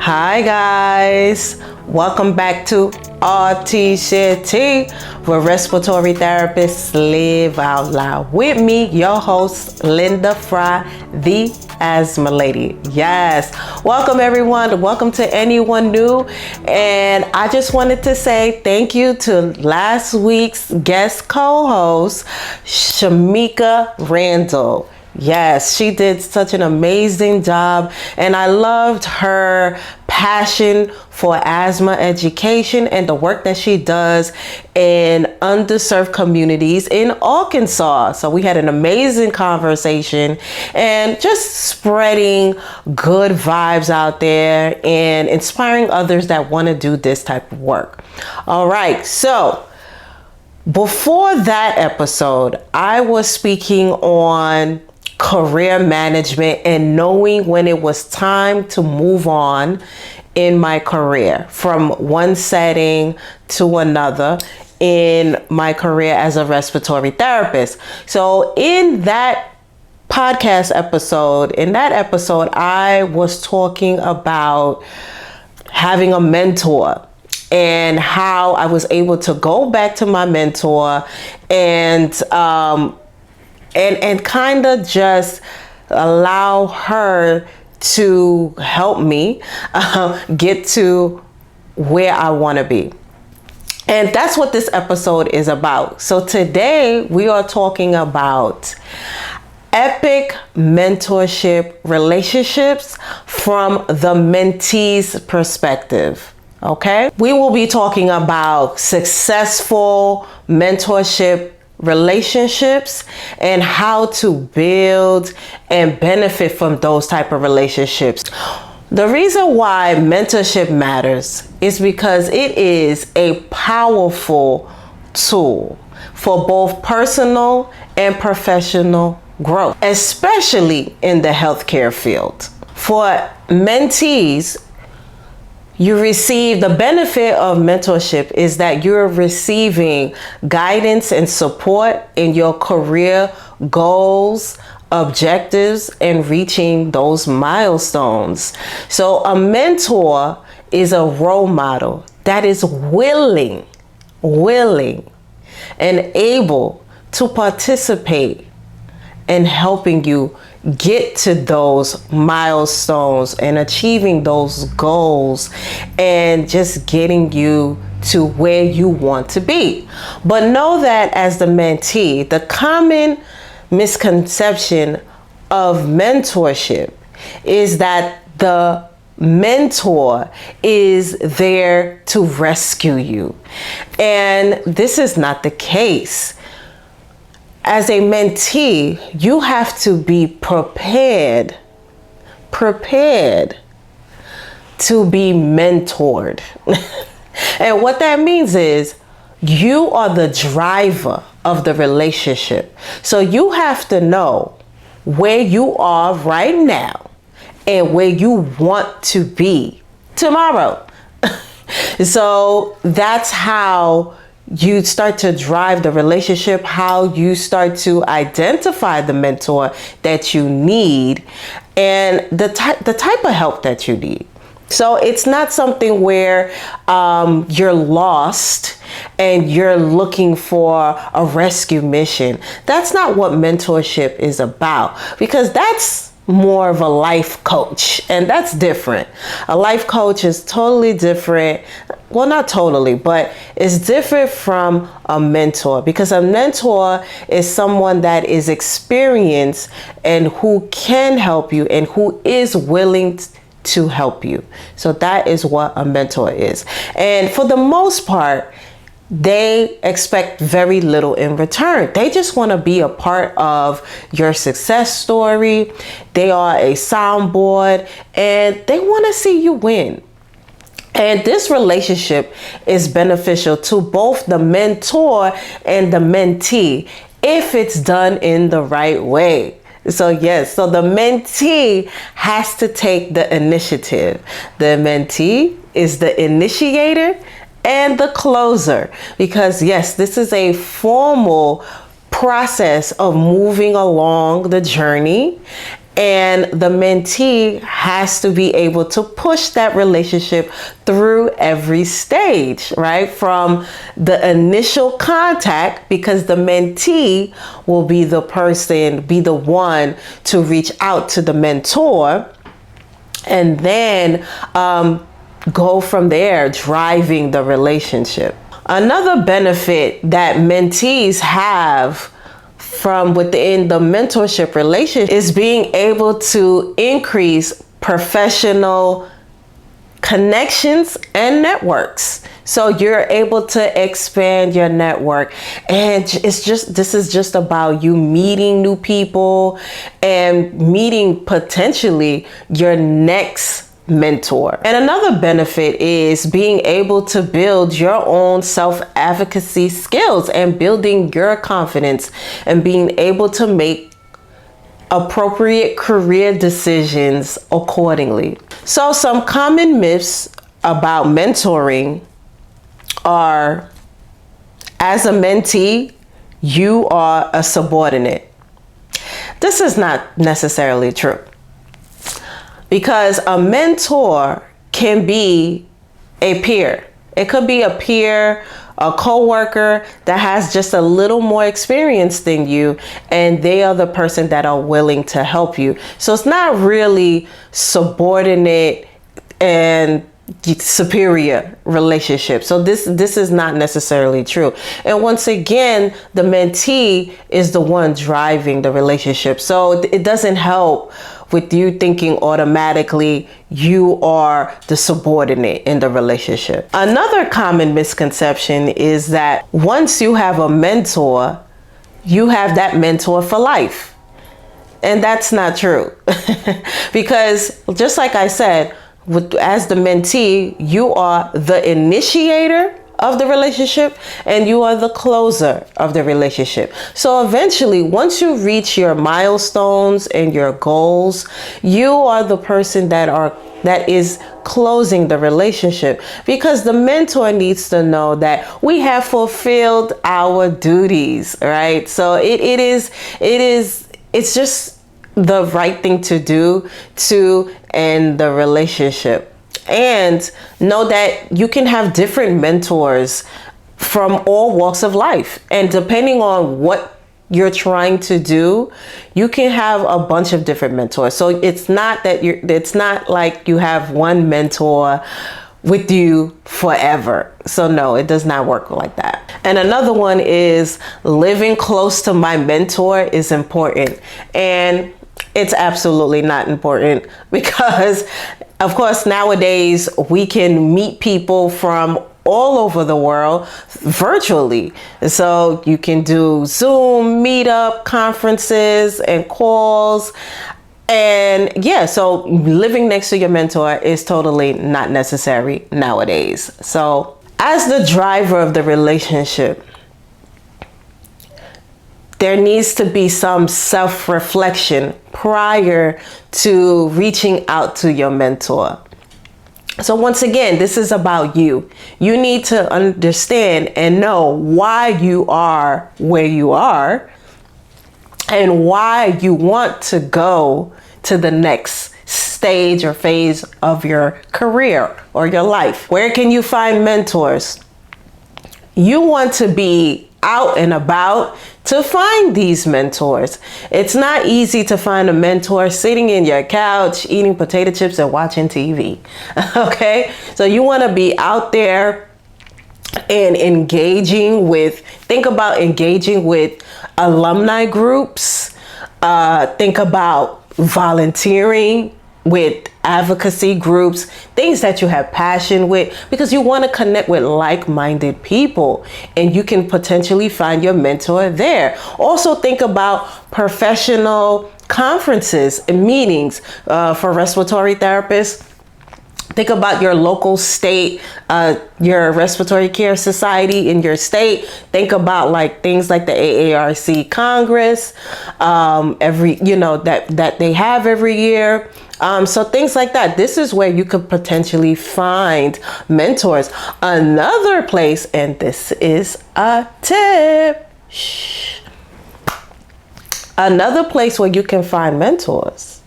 Hi guys, welcome back to RTs Share Tea, where respiratory therapists live out loud. With me, your host, Linda Fry, the Asthma Lady. Yes, welcome everyone. Welcome to anyone new. And I just wanted to say thank you to last week's guest co-host, Shamika Randall. Yes, she did such an amazing job, and I loved her passion for asthma education and the work that she does in underserved communities in Arkansas. So we had an amazing conversation and just spreading good vibes out there and inspiring others that want to do this type of work. All right, so before that episode, I was speaking on career management and knowing when it was time to move on in my career from one setting to another in my career as a respiratory therapist. So in that podcast episode, I was talking about having a mentor and how I was able to go back to my mentor and kind of just allow her to help me get to where I want to be. And that's what this episode is about. So today we are talking about epic mentorship relationships from the mentee's perspective. Okay? We will be talking about successful mentorship relationships and how to build and benefit from those type of relationships. The reason why mentorship matters is because it is a powerful tool for both personal and professional growth, especially in the healthcare field. For mentees, you receive the benefit of mentorship is that you're receiving guidance and support in your career goals, objectives, and reaching those milestones. So a mentor is a role model that is willing and able to participate in helping you get to those milestones and achieving those goals and just getting you to where you want to be. But know that as the mentee, the common misconception of mentorship is that the mentor is there to rescue you. And this is not the case. As a mentee, you have to be prepared to be mentored. And what that means is you are the driver of the relationship. So you have to know where you are right now and where you want to be tomorrow. So that's how you start to drive the relationship, how you start to identify the mentor that you need and the type of help that you need. So it's not something where you're lost and you're looking for a rescue mission. That's not what mentorship is about, because that's more of a life coach, and that's different. A life coach is totally different. Well, not totally, but it's different from a mentor, because a mentor is someone that is experienced and who can help you and who is willing to help you. So that is what a mentor is. And for the most part, they expect very little in return. They just want to be a part of your success story. They are a soundboard and they want to see you win. And this relationship is beneficial to both the mentor and the mentee if it's done in the right way. So yes, so the mentee has to take the initiative. The mentee is the initiator and the closer, because yes, this is a formal process of moving along the journey And the mentee has to be able to push that relationship through every stage, right? From the initial contact, because the mentee will be the one to reach out to the mentor, and then go from there, driving the relationship. Another benefit that mentees have from within the mentorship relationship is being able to increase professional connections and networks. So you're able to expand your network, and this is just about you meeting new people and meeting potentially your next mentor. And another benefit is being able to build your own self-advocacy skills and building your confidence and being able to make appropriate career decisions accordingly. So some common myths about mentoring are, as a mentee, you are a subordinate. This is not necessarily true, because a mentor can be a peer. It could be a peer, a coworker that has just a little more experience than you, and they are the person that are willing to help you. So it's not really subordinate and superior relationship. So this is not necessarily true. And once again, the mentee is the one driving the relationship. So it doesn't help with you thinking automatically you are the subordinate in the relationship. Another common misconception is that once you have a mentor, you have that mentor for life. And that's not true. Because just like I said, as the mentee, you are the initiator of the relationship and you are the closer of the relationship. So eventually, once you reach your milestones and your goals, you are the person that is closing the relationship, because the mentor needs to know that we have fulfilled our duties, right? So it's just the right thing to do to end the relationship. And know that you can have different mentors from all walks of life. And depending on what you're trying to do, you can have a bunch of different mentors. So it's not like you have one mentor with you forever. So no, it does not work like that. And another one is living close to my mentor is important. And it's absolutely not important, because of course nowadays we can meet people from all over the world virtually. So you can do Zoom, meetup, conferences and calls. And yeah, so living next to your mentor is totally not necessary nowadays. So as the driver of the relationship, there needs to be some self-reflection prior to reaching out to your mentor. So once again, this is about you. You need to understand and know why you are where you are and why you want to go to the next stage or phase of your career or your life. Where can you find mentors? You want to be out and about to find these mentors. It's not easy to find a mentor sitting in your couch, eating potato chips and watching TV. Okay? So you want to be out there and think about engaging with alumni groups. Think about volunteering with advocacy groups, things that you have passion with, because you want to connect with like-minded people and you can potentially find your mentor there. Also think about professional conferences and meetings for respiratory therapists. Think about your local state, your respiratory care society in your state. Think about things like the AARC Congress, that they have every year. So things like that. This is where you could potentially find mentors. Another place, and this is a tip. Another place where you can find mentors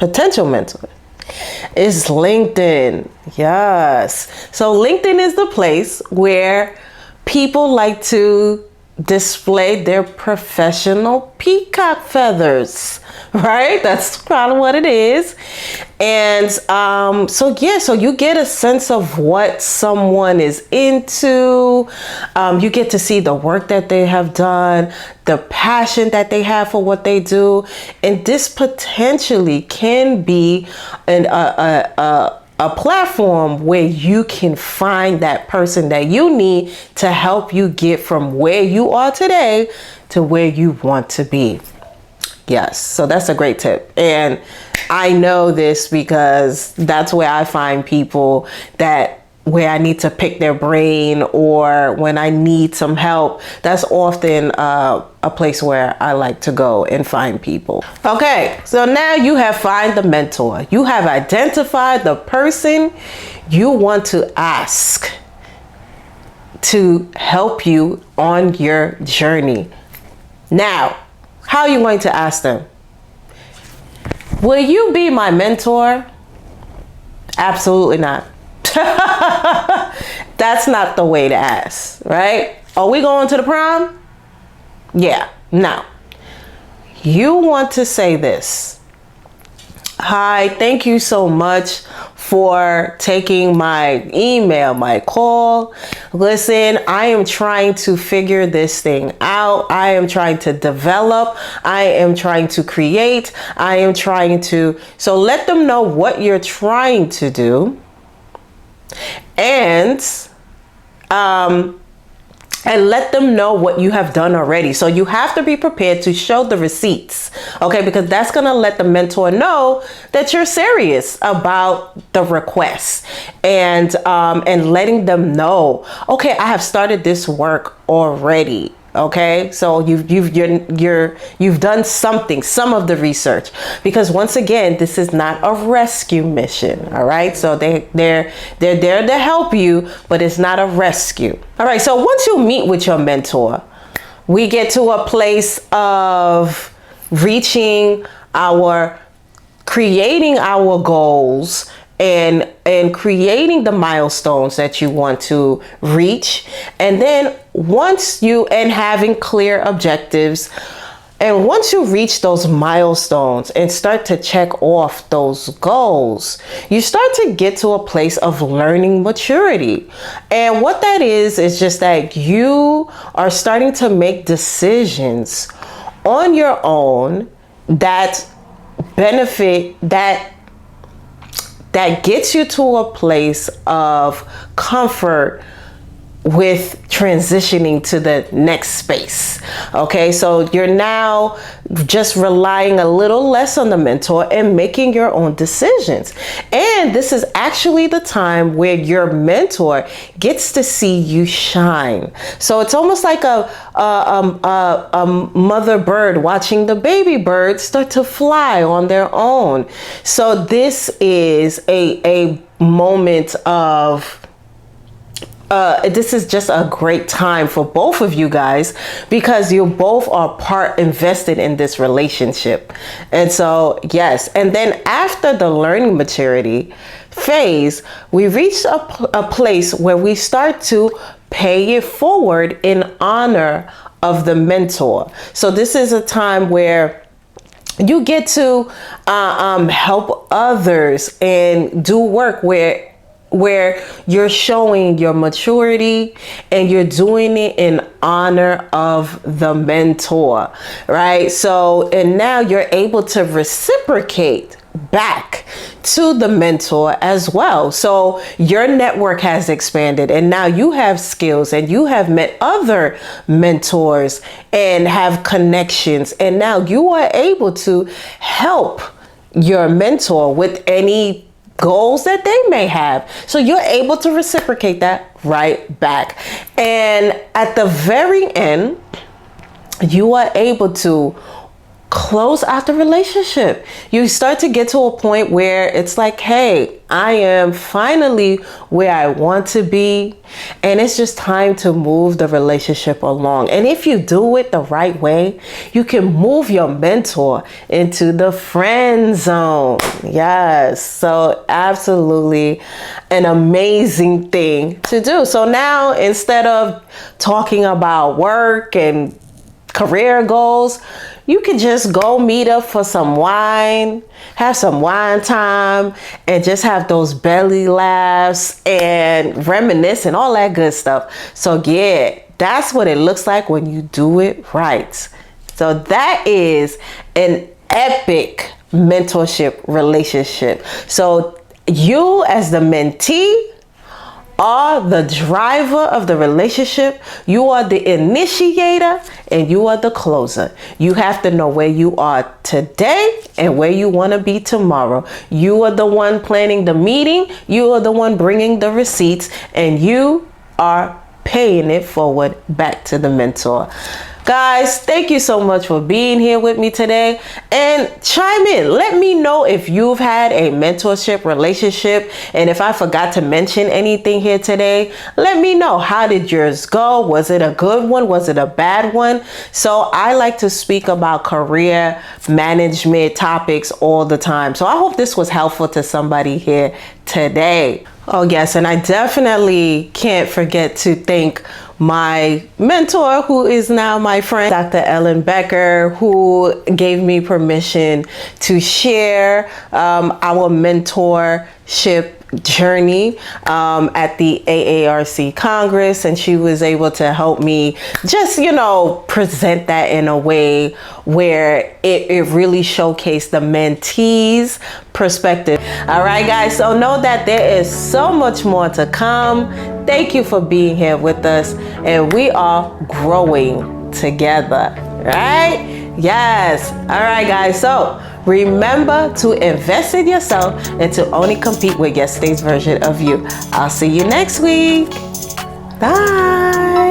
potential mentor, is LinkedIn. Yes. So LinkedIn is the place where people like to display their professional peacock feathers, right? That's kind of what it is. And so you get a sense of what someone is into. You get to see the work that they have done, the passion that they have for what they do. And this potentially can be a platform where you can find that person that you need to help you get from where you are today to where you want to be. Yes, so that's a great tip. And I know this because that's where I find people where I need to pick their brain, or when I need some help. That's often a place where I like to go and find people. Okay, so now you have found the mentor. You have identified the person you want to ask to help you on your journey. Now, how are you going to ask them? Will you be my mentor? Absolutely not. That's not the way to ask, right? Are we going to the prom? Yeah, no. You want to say this. Hi, thank you so much for taking my email, my call. Listen, I am trying to figure this thing out. I am trying to develop. I am trying to create. So let them know what you're trying to do. And let them know what you have done already. So you have to be prepared to show the receipts, okay? Because that's gonna let the mentor know that you're serious about the request, and letting them know, okay, I have started this work already. Okay, so you've done some of the research, because once again, this is not a rescue mission. All right, so they're there to help you, but it's not a rescue. All right, so once you meet with your mentor, we get to a place of creating our goals and creating the milestones that you want to reach. And then having clear objectives. And once you reach those milestones and start to check off those goals, you start to get to a place of learning maturity. And what that is just that you are starting to make decisions on your own that benefit, that gets you to a place of comfort with transitioning to the next space. Okay, so you're now just relying a little less on the mentor and making your own decisions. And this is actually the time where your mentor gets to see you shine. So it's almost like a mother bird watching the baby birds start to fly on their own. So this is a moment of this is just a great time for both of you guys, because you both are part invested in this relationship. And so, yes. And then after the learning maturity phase, we reach a place where we start to pay it forward in honor of the mentor. So this is a time where you get to help others and do work where you're showing your maturity, and you're doing it in honor of the mentor, right? So, and now you're able to reciprocate back to the mentor as well. So your network has expanded, and now you have skills, and you have met other mentors and have connections, and now you are able to help your mentor with any goals that they may have. So you're able to reciprocate that right back. And at the very end, you are able to close out the relationship. You start to get to a point where it's like, hey, I am finally where I want to be, and it's just time to move the relationship along. And if you do it the right way, you can move your mentor into the friend zone. Yes, so absolutely an amazing thing to do. So now, instead of talking about work and career goals, you can just go meet up for some wine, have some wine time, and just have those belly laughs and reminisce and all that good stuff. So yeah, that's what it looks like when you do it right. So that is an epic mentorship relationship. So you as the mentee are the driver of the relationship. You are the initiator and you are the closer. You have to know where you are today and where you want to be tomorrow. You are the one planning the meeting. You are the one bringing the receipts, and you are paying it forward back to the mentor. Guys, thank you so much for being here with me today, and chime in. Let me know if you've had a mentorship relationship, and if I forgot to mention anything here today, let me know. How did yours go? Was it a good one? Was it a bad one? So I like to speak about career management topics all the time. So I hope this was helpful to somebody here today. Oh yes, and I definitely can't forget to thank my mentor, who is now my friend, Dr. Ellen Becker, who gave me permission to share our mentorship journey at the AARC Congress, and she was able to help me just, present that in a way where it really showcased the mentee's perspective. All right, guys, so know that there is so much more to come. Thank you for being here with us, and we are growing together, right? Yes. All right, guys, so remember to invest in yourself and to only compete with yesterday's version of you. I'll see you next week. Bye.